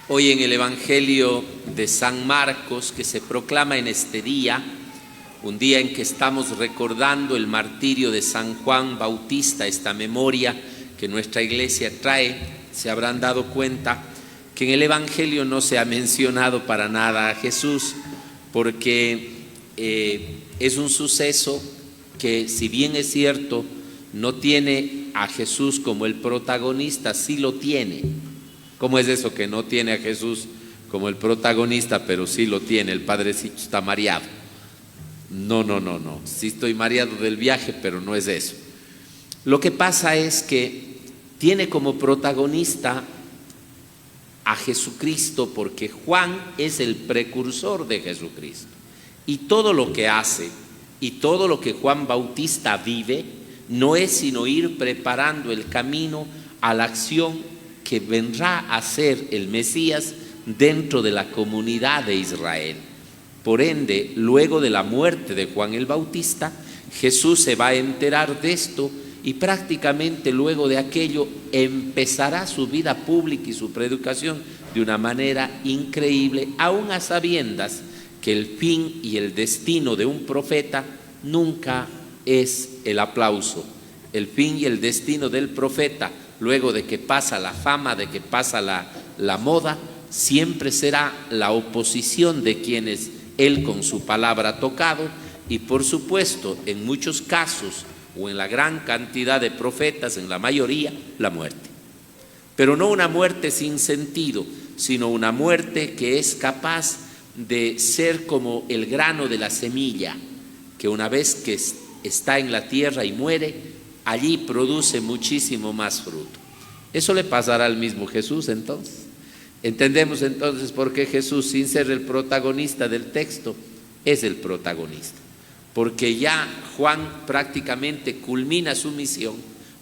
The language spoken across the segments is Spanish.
Hoy en el Evangelio de San Marcos, que se proclama en este día, un día en que estamos recordando el martirio de San Juan Bautista, esta memoria que nuestra iglesia trae, se habrán dado cuenta que en el Evangelio no se ha mencionado para nada a Jesús, porque es un suceso que, si bien es cierto, no tiene a Jesús como el protagonista, sí lo tiene. ¿Cómo es eso que no tiene a Jesús como el protagonista, pero sí lo tiene? El padrecito está mareado. No. Sí estoy mareado del viaje, pero no es eso. Lo que pasa es que tiene como protagonista a Jesucristo, porque Juan es el precursor de Jesucristo. Y todo lo que hace y todo lo que Juan Bautista vive no es sino ir preparando el camino a la acción que vendrá a ser el Mesías dentro de la comunidad de Israel. Por ende, luego de la muerte de Juan el Bautista, Jesús se va a enterar de esto y prácticamente luego de aquello empezará su vida pública y su predicación de una manera increíble, aún a sabiendas que el fin y el destino de un profeta nunca es el aplauso. El fin y el destino del profeta, luego de que pasa la fama, de que pasa la moda, siempre será la oposición de quienes él con su palabra ha tocado, y por supuesto, en muchos casos, o en la gran cantidad de profetas, en la mayoría, la muerte. Pero no una muerte sin sentido, sino una muerte que es capaz de ser como el grano de la semilla, que una vez que está en la tierra y muere, allí produce muchísimo más fruto. Eso le pasará al mismo Jesús entonces. Entendemos entonces por qué Jesús, sin ser el protagonista del texto, es el protagonista. Porque ya Juan prácticamente culmina su misión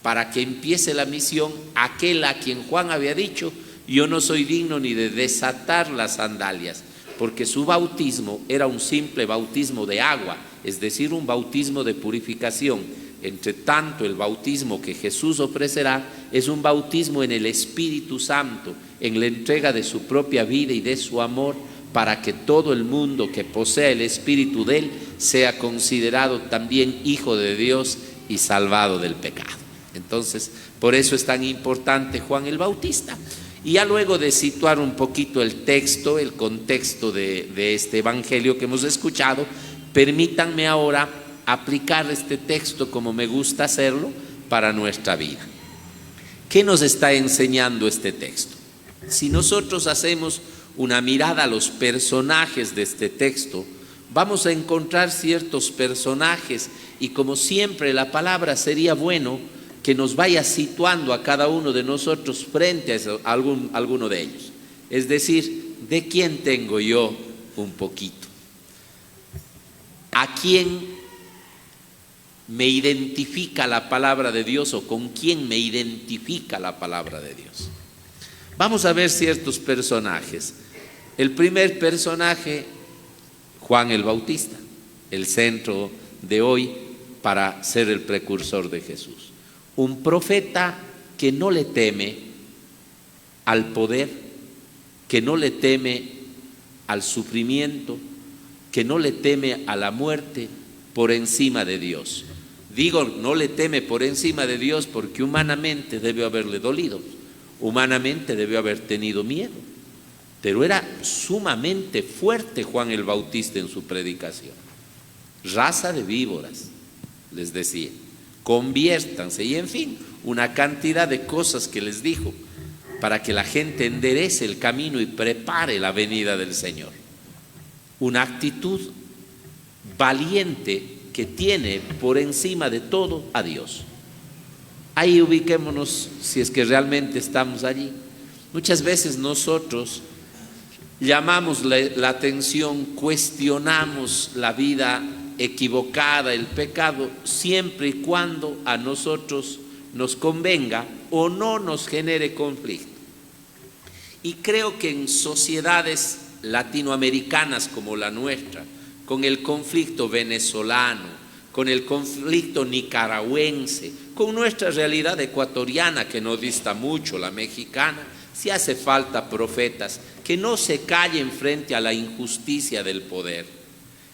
para que empiece la misión aquel a quien Juan había dicho: yo no soy digno ni de desatar las sandalias, porque su bautismo era un simple bautismo de agua, es decir, un bautismo de purificación. Entre tanto, el bautismo que Jesús ofrecerá es un bautismo en el Espíritu Santo, en la entrega de su propia vida y de su amor, para que todo el mundo que posea el Espíritu de Él sea considerado también hijo de Dios y salvado del pecado. Entonces, por eso es tan importante Juan el Bautista. Y ya luego de situar un poquito el texto, el contexto de este evangelio que hemos escuchado, permítanme ahora aplicar este texto como me gusta hacerlo para nuestra vida. ¿Qué nos está enseñando este texto? Si nosotros hacemos una mirada a los personajes de este texto, vamos a encontrar ciertos personajes, y como siempre la palabra sería bueno que nos vaya situando a cada uno de nosotros frente a alguno de ellos. Es decir, ¿de quién tengo yo un poquito? ¿A quién me identifica la palabra de Dios, o con quién me identifica la palabra de Dios? Vamos a ver ciertos personajes. El primer personaje, Juan el Bautista, el centro de hoy para ser el precursor de Jesús. Un profeta que no le teme al poder, que no le teme al sufrimiento, que no le teme a la muerte por encima de Dios. Digo, no le teme por encima de Dios porque humanamente debió haberle dolido, humanamente debió haber tenido miedo, pero era sumamente fuerte Juan el Bautista en su predicación. Raza de víboras, les decía, conviértanse, y en fin, una cantidad de cosas que les dijo para que la gente enderece el camino y prepare la venida del Señor. Una actitud valiente que tiene por encima de todo a Dios. Ahí ubiquémonos si es que realmente estamos allí. Muchas veces nosotros llamamos la atención, cuestionamos la vida equivocada, el pecado, siempre y cuando a nosotros nos convenga o no nos genere conflicto. Y creo que en sociedades latinoamericanas como la nuestra, con el conflicto venezolano, con el conflicto nicaragüense, con nuestra realidad ecuatoriana que no dista mucho, la mexicana, Si hace falta profetas que no se callen frente a la injusticia del poder,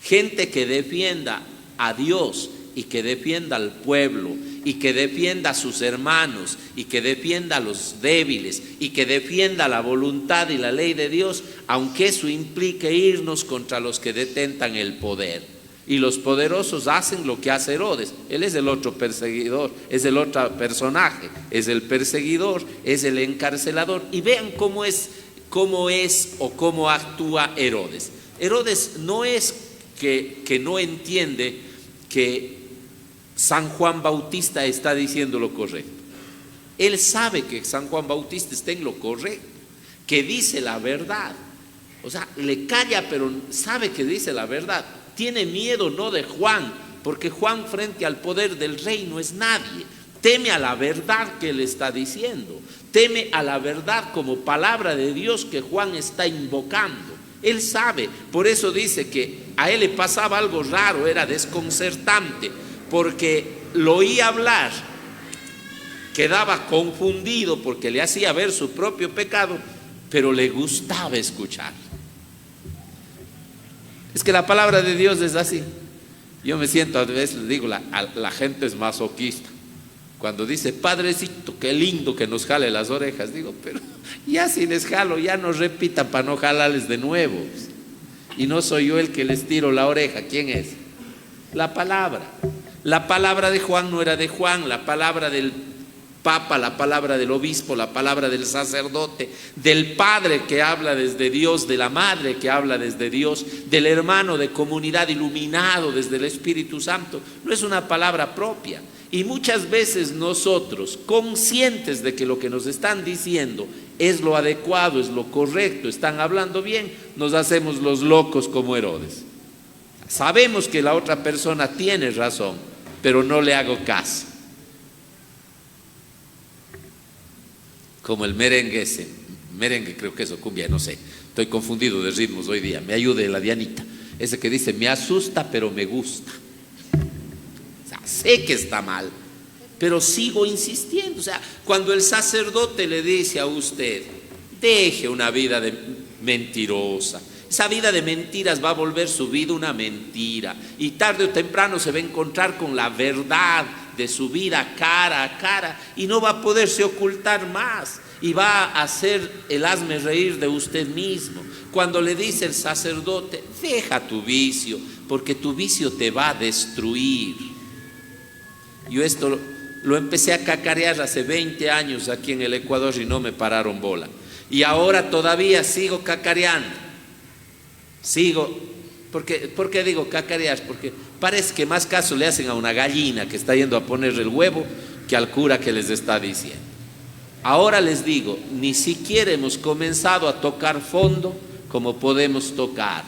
gente que defienda a Dios y que defienda al pueblo y que defienda a sus hermanos y que defienda a los débiles y que defienda la voluntad y la ley de Dios, aunque eso implique irnos contra los que detentan el poder. Y los poderosos hacen lo que hace Herodes. Él es el otro perseguidor, es el otro personaje, es el perseguidor, es el encarcelador. Y vean cómo es o cómo actúa Herodes. Herodes no es que no entiende que San Juan Bautista está diciendo lo correcto. Él sabe que San Juan Bautista está en lo correcto, que dice la verdad. O sea, le calla, pero sabe que dice la verdad. Tiene miedo no de Juan, porque Juan frente al poder del rey no es nadie. Teme a la verdad que él está diciendo. Teme a la verdad como palabra de Dios que Juan está invocando. Él sabe, por eso dice que a él le pasaba algo raro, era desconcertante, porque lo oía hablar, quedaba confundido porque le hacía ver su propio pecado, pero le gustaba escuchar. Es que la palabra de Dios es así. Yo me siento, a veces le digo, la gente es masoquista. Cuando dice, Padrecito, qué lindo que nos jale las orejas, digo, pero ya si les jalo, ya no repitan para no jalarles de nuevo. Y no soy yo el que les tiro la oreja. ¿Quién es? La palabra. La palabra de Juan no era de Juan, la palabra del Papa, la palabra del obispo, la palabra del sacerdote, del padre que habla desde Dios, de la madre que habla desde Dios, del hermano de comunidad iluminado desde el Espíritu Santo, no es una palabra propia. Y muchas veces nosotros, conscientes de que lo que nos están diciendo es lo adecuado, es lo correcto, están hablando bien, nos hacemos los locos como Herodes. Sabemos que la otra persona tiene razón, pero no le hago caso. Como el merengue creo que eso, cumbia, no sé, estoy confundido de ritmos hoy día, me ayude la Dianita, ese que dice, me asusta pero me gusta. O sea, sé que está mal, pero sigo insistiendo. O sea, cuando el sacerdote le dice a usted, deje una vida mentirosa, esa vida de mentiras va a volver su vida una mentira, y tarde o temprano se va a encontrar con la verdad de su vida cara a cara y no va a poderse ocultar más y va a hacer el hazme reír de usted mismo. Cuando le dice el sacerdote, deja tu vicio, porque tu vicio te va a destruir. Yo esto lo empecé a cacarear hace 20 años aquí en el Ecuador y no me pararon bola, y ahora todavía sigo cacareando. ¿Por qué digo cacarear? Porque parece que más caso le hacen a una gallina que está yendo a poner el huevo que al cura que les está diciendo. Ahora les digo, ni siquiera hemos comenzado a tocar fondo como podemos tocar.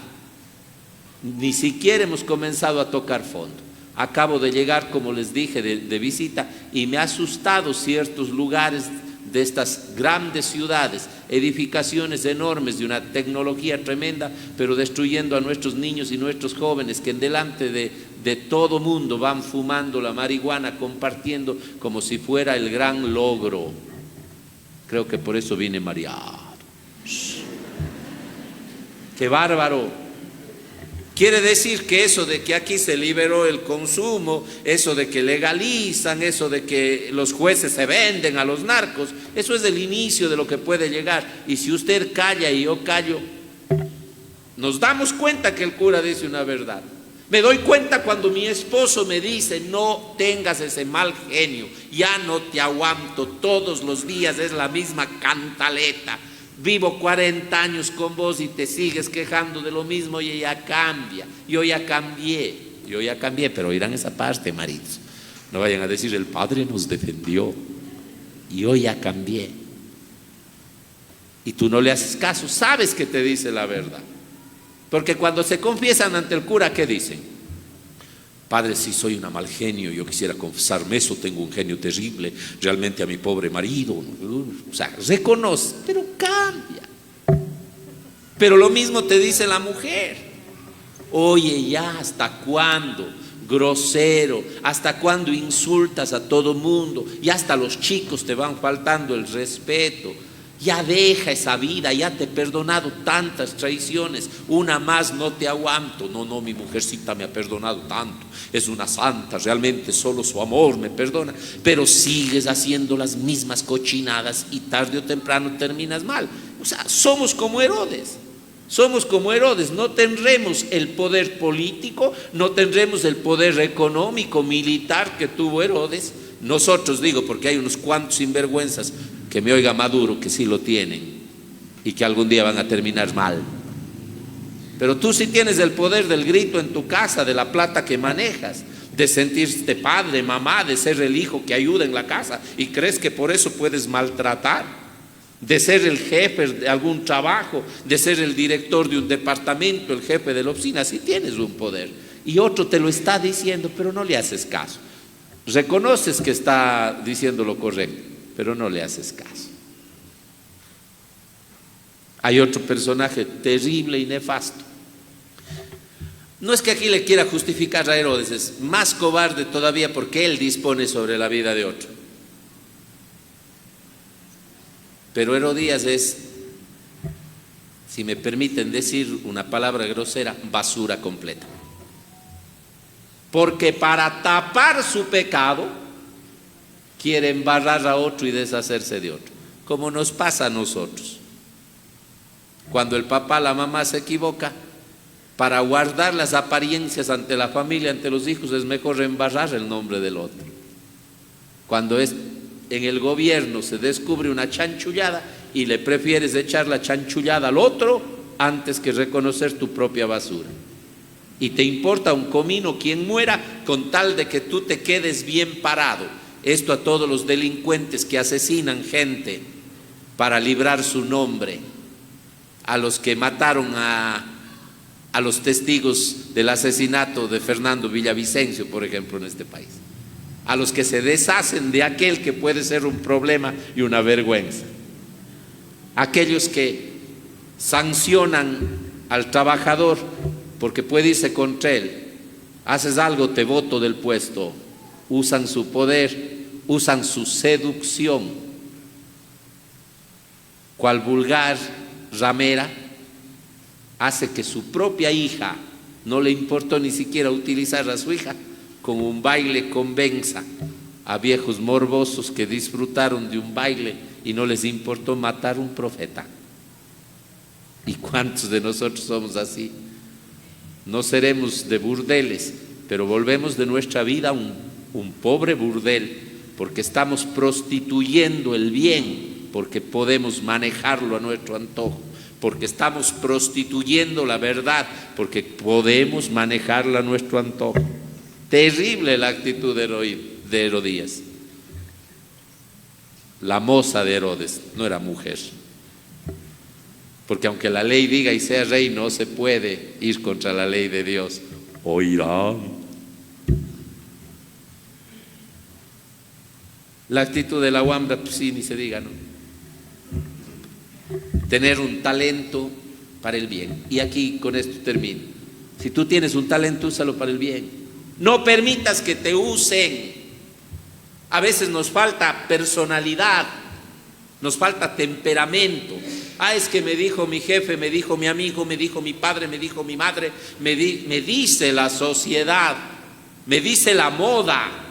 Ni siquiera hemos comenzado a tocar fondo. Acabo de llegar, como les dije, de visita, y me ha asustado ciertos lugares de estas grandes ciudades, edificaciones enormes de una tecnología tremenda, pero destruyendo a nuestros niños y nuestros jóvenes que en delante de todo mundo van fumando la marihuana, compartiendo como si fuera el gran logro. Creo que por eso vine mareado. ¡Qué bárbaro! Quiere decir que eso de que aquí se liberó el consumo, eso de que legalizan, eso de que los jueces se venden a los narcos, eso es el inicio de lo que puede llegar. Y si usted calla y yo callo, nos damos cuenta que el cura dice una verdad. Me doy cuenta cuando mi esposo me dice, no tengas ese mal genio, ya no te aguanto, todos los días es la misma cantaleta. Vivo 40 años con vos y te sigues quejando de lo mismo, y ella cambia. Yo ya cambié, pero oirán esa parte, maridos. No vayan a decir, el Padre nos defendió. Yo ya cambié. Y tú no le haces caso, sabes que te dice la verdad. Porque cuando se confiesan ante el cura, ¿qué dicen? Padre, si soy un mal genio, yo quisiera confesarme eso, tengo un genio terrible, realmente a mi pobre marido. O sea, reconoce, pero cambia. Pero lo mismo te dice la mujer. Oye, ya, ¿hasta cuándo? Grosero, ¿hasta cuándo insultas a todo mundo? Y hasta los chicos te van faltando el respeto. Ya deja esa vida, ya te he perdonado tantas traiciones, una más no te aguanto. No, mi mujercita me ha perdonado tanto, es una santa, realmente solo su amor me perdona. Pero sigues haciendo las mismas cochinadas y tarde o temprano terminas mal. O sea, somos como Herodes. Somos como Herodes, no tendremos el poder político, no tendremos el poder económico, militar que tuvo Herodes. Nosotros, digo, porque hay unos cuantos sinvergüenzas, que me oiga Maduro, que sí lo tienen y que algún día van a terminar mal. Pero tú sí tienes el poder del grito en tu casa, de la plata que manejas, de sentirte padre, mamá, de ser el hijo que ayuda en la casa y crees que por eso puedes maltratar, de ser el jefe de algún trabajo, de ser el director de un departamento, el jefe de la oficina. Sí tienes un poder y otro te lo está diciendo, pero no le haces caso. Reconoces que está diciendo lo correcto, pero no le haces caso. Hay otro personaje terrible y nefasto. No es que aquí le quiera justificar a Herodes, es más cobarde todavía porque él dispone sobre la vida de otro. Pero Herodías es, si me permiten decir una palabra grosera, basura completa. Porque para tapar su pecado quiere embarrar a otro y deshacerse de otro, como nos pasa a nosotros. Cuando el papá, la mamá se equivoca, para guardar las apariencias ante la familia, ante los hijos, es mejor embarrar el nombre del otro. Cuando es en el gobierno se descubre una chanchullada y le prefieres echar la chanchullada al otro antes que reconocer tu propia basura. Y te importa un comino quien muera con tal de que tú te quedes bien parado. Esto a todos los delincuentes que asesinan gente para librar su nombre, a los que mataron a los testigos del asesinato de Fernando Villavicencio, por ejemplo, en este país, a los que se deshacen de aquel que puede ser un problema y una vergüenza, aquellos que sancionan al trabajador porque puede irse contra él, haces algo, te boto del puesto, usan su poder, usan su seducción, cual vulgar ramera, hace que su propia hija, no le importó ni siquiera utilizar a su hija, con un baile convenza a viejos morbosos que disfrutaron de un baile y no les importó matar un profeta. ¿Y cuántos de nosotros somos así? No seremos de burdeles, pero volvemos de nuestra vida un pobre burdel, porque estamos prostituyendo el bien, porque podemos manejarlo a nuestro antojo, porque estamos prostituyendo la verdad, porque podemos manejarla a nuestro antojo. Terrible la actitud de Herodías. La moza de Herodes no era mujer, porque aunque la ley diga y sea rey, no se puede ir contra la ley de Dios. Oirán. La actitud de la Wambra, pues sí, ni se diga, ¿no? Tener un talento para el bien. Y aquí con esto termino. Si tú tienes un talento, úsalo para el bien. No permitas que te usen. A veces nos falta personalidad, nos falta temperamento. Es que me dijo mi jefe, me dijo mi amigo, me dijo mi padre, me dijo mi madre, me dice la sociedad, me dice la moda.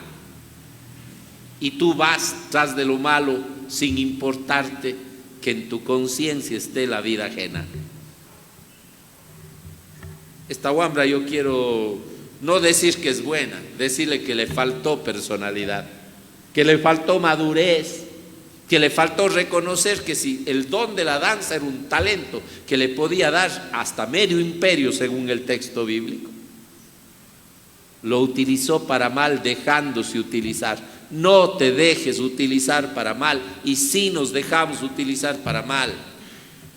Y tú vas tras de lo malo sin importarte que en tu conciencia esté la vida ajena. Esta Wambra yo quiero no decir que es buena, decirle que le faltó personalidad, que le faltó madurez, que le faltó reconocer que si el don de la danza era un talento que le podía dar hasta medio imperio según el texto bíblico, lo utilizó para mal dejándose utilizar. No te dejes utilizar para mal, y si nos dejamos utilizar para mal.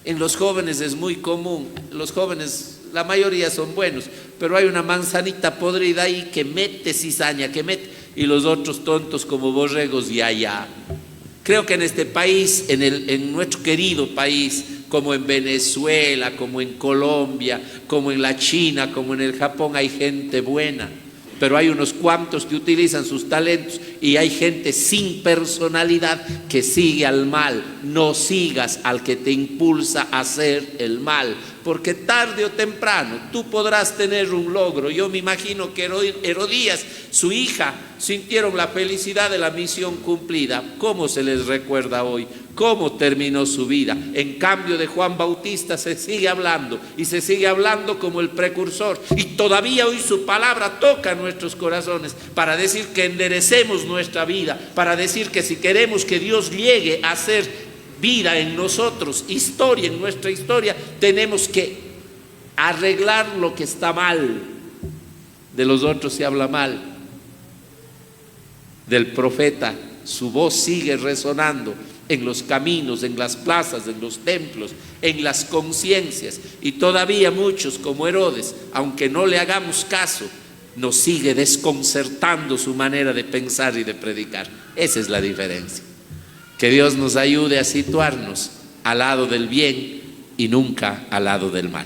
En los jóvenes es muy común, los jóvenes, la mayoría son buenos, pero hay una manzanita podrida ahí que mete cizaña, que mete, y los otros tontos como borregos y allá. Creo que en este país, en nuestro querido país, como en Venezuela, como en Colombia, como en la China, como en el Japón, hay gente buena, pero hay unos cuantos que utilizan sus talentos y hay gente sin personalidad que sigue al mal. No sigas al que te impulsa a hacer el mal, porque tarde o temprano tú podrás tener un logro. Yo me imagino que Herodías, su hija, sintieron la felicidad de la misión cumplida. ¿Cómo se les recuerda hoy? ¿Cómo terminó su vida? En cambio de Juan Bautista se sigue hablando, y se sigue hablando como el precursor, y todavía hoy su palabra toca nuestros corazones para decir que enderecemos nuestra vida, para decir que si queremos que Dios llegue a hacer vida en nosotros, historia en nuestra historia, tenemos que arreglar lo que está mal. De los otros se habla mal, del profeta su voz sigue resonando en los caminos, en las plazas, en los templos, en las conciencias, y todavía muchos como Herodes, aunque no le hagamos caso, nos sigue desconcertando su manera de pensar y de predicar. Esa es la diferencia. Que Dios nos ayude a situarnos al lado del bien y nunca al lado del mal.